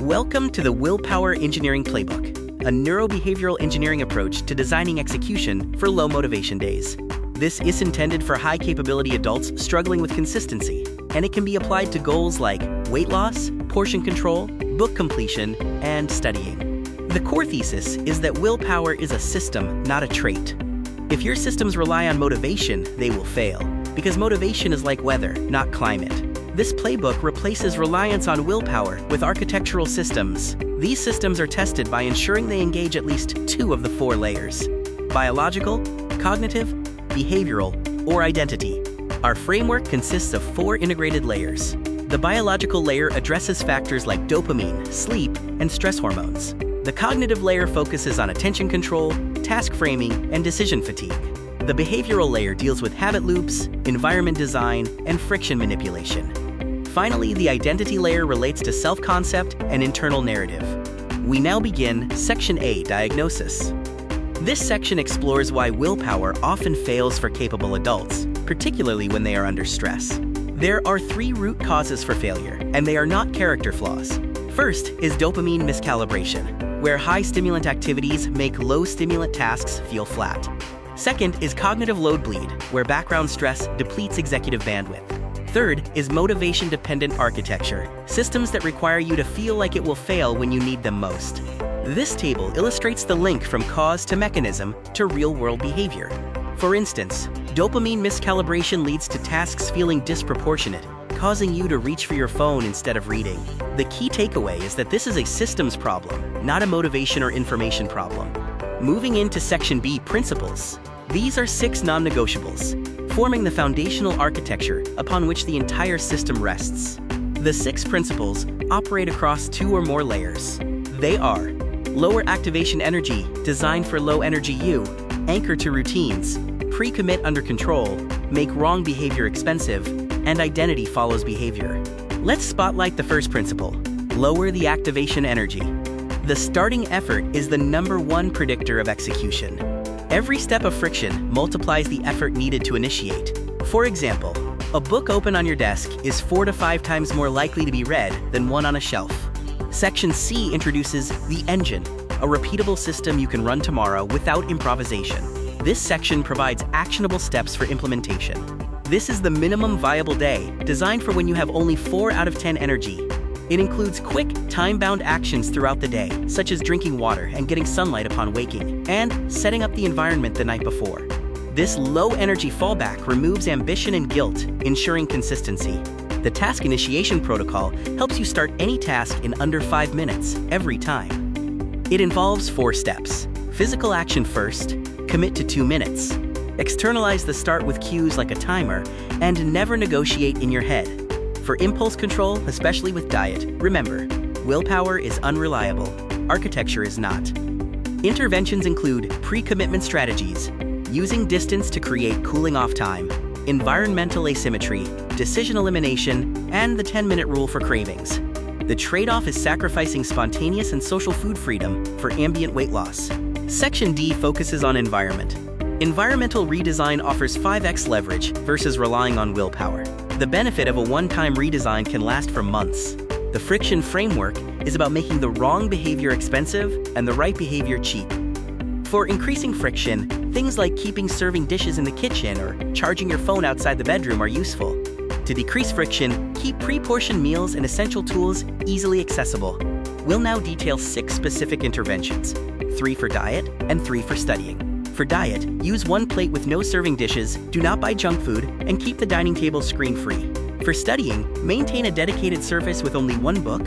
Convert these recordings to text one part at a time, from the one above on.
Welcome to the Willpower Engineering Playbook, a neurobehavioral engineering approach to designing execution for low motivation days. This is intended for high-capability adults struggling with consistency, and it can be applied to goals like weight loss, portion control, book completion, and studying. The core thesis is that willpower is a system, not a trait. If your systems rely on motivation, they will fail, because motivation is like weather, not climate. This playbook replaces reliance on willpower with architectural systems. These systems are tested by ensuring they engage at least 2 of the 4 layers: biological, cognitive, behavioral, or identity. Our framework consists of 4 integrated layers. The biological layer addresses factors like dopamine, sleep, and stress hormones. The cognitive layer focuses on attention control, task framing, and decision fatigue. The behavioral layer deals with habit loops, environment design, and friction manipulation. Finally, the identity layer relates to self-concept and internal narrative. We now begin Section A, Diagnosis. This section explores why willpower often fails for capable adults, particularly when they are under stress. There are 3 root causes for failure, and they are not character flaws. First is dopamine miscalibration, where high-stimulant activities make low-stimulant tasks feel flat. Second is cognitive load bleed, where background stress depletes executive bandwidth. Third is motivation-dependent architecture, systems that require you to feel like it will fail when you need them most. This table illustrates the link from cause to mechanism to real-world behavior. For instance, dopamine miscalibration leads to tasks feeling disproportionate, causing you to reach for your phone instead of reading. The key takeaway is that this is a systems problem, not a motivation or information problem. Moving into Section B, Principles. These are 6 non-negotiables, forming the foundational architecture upon which the entire system rests. The 6 principles operate across 2 or more layers. They are lower activation energy, designed for low energy you, anchor to routines, pre-commit under control, make wrong behavior expensive, and identity follows behavior. Let's spotlight the first principle, lower the activation energy. The starting effort is the #1 predictor of execution. Every step of friction multiplies the effort needed to initiate. For example, a book open on your desk is 4 to 5 times more likely to be read than one on a shelf. Section C introduces the engine, a repeatable system you can run tomorrow without improvisation. This section provides actionable steps for implementation. This is the minimum viable day, designed for when you have only 4 out of 10 energy. It includes quick, time-bound actions throughout the day, such as drinking water and getting sunlight upon waking, and setting up the environment the night before. This low-energy fallback removes ambition and guilt, ensuring consistency. The task initiation protocol helps you start any task in under 5 minutes, every time. It involves 4 steps. Physical action first, commit to 2 minutes. Externalize the start with cues like a timer, and never negotiate in your head. For impulse control, especially with diet, remember, willpower is unreliable, architecture is not. Interventions include pre-commitment strategies, using distance to create cooling off time, environmental asymmetry, decision elimination, and the 10-minute rule for cravings. The trade-off is sacrificing spontaneous and social food freedom for ambient weight loss. Section D focuses on environment. Environmental redesign offers 5x leverage versus relying on willpower. The benefit of a one-time redesign can last for months. The friction framework is about making the wrong behavior expensive and the right behavior cheap. For increasing friction, things like keeping serving dishes in the kitchen or charging your phone outside the bedroom are useful. To decrease friction, keep pre-portioned meals and essential tools easily accessible. We'll now detail 6 specific interventions, 3 for diet and 3 for studying. For diet, use 1 plate with no serving dishes, do not buy junk food, and keep the dining table screen-free. For studying, maintain a dedicated surface with only 1 book,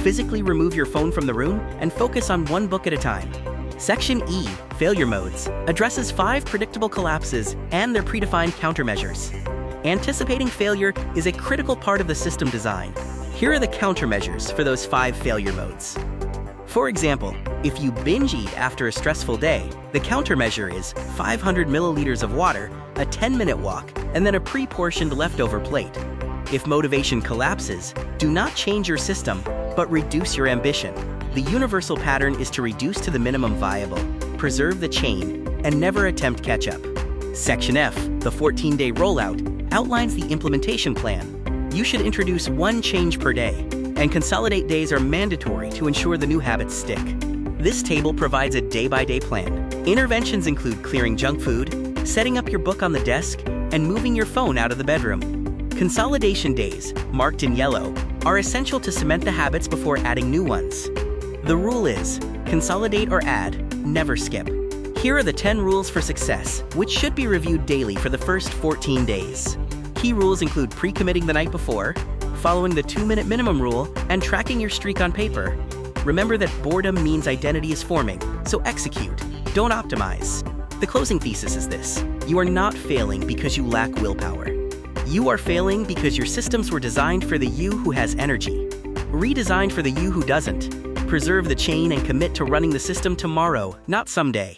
physically remove your phone from the room, and focus on 1 book at a time. Section E, Failure Modes, addresses 5 predictable collapses and their predefined countermeasures. Anticipating failure is a critical part of the system design. Here are the countermeasures for those 5 failure modes. For example, if you binge eat after a stressful day, the countermeasure is 500 milliliters of water, a 10-minute walk, and then a pre-portioned leftover plate. If motivation collapses, do not change your system, but reduce your ambition. The universal pattern is to reduce to the minimum viable, preserve the chain, and never attempt catch-up. Section F, the 14-day rollout, outlines the implementation plan. You should introduce 1 change per day. and consolidate days are mandatory to ensure the new habits stick. This table provides a day-by-day plan. Interventions include clearing junk food, setting up your book on the desk, and moving your phone out of the bedroom. Consolidation days, marked in yellow, are essential to cement the habits before adding new ones. The rule is, consolidate or add, never skip. Here are the 10 rules for success, which should be reviewed daily for the first 14 days. Key rules include pre-committing the night before, following the 2-minute minimum rule, and tracking your streak on paper. Remember that boredom means identity is forming, so execute, don't optimize. The closing thesis is this: you are not failing because you lack willpower. You are failing because your systems were designed for the you who has energy, redesigned for the you who doesn't. Preserve the chain and commit to running the system tomorrow, not someday.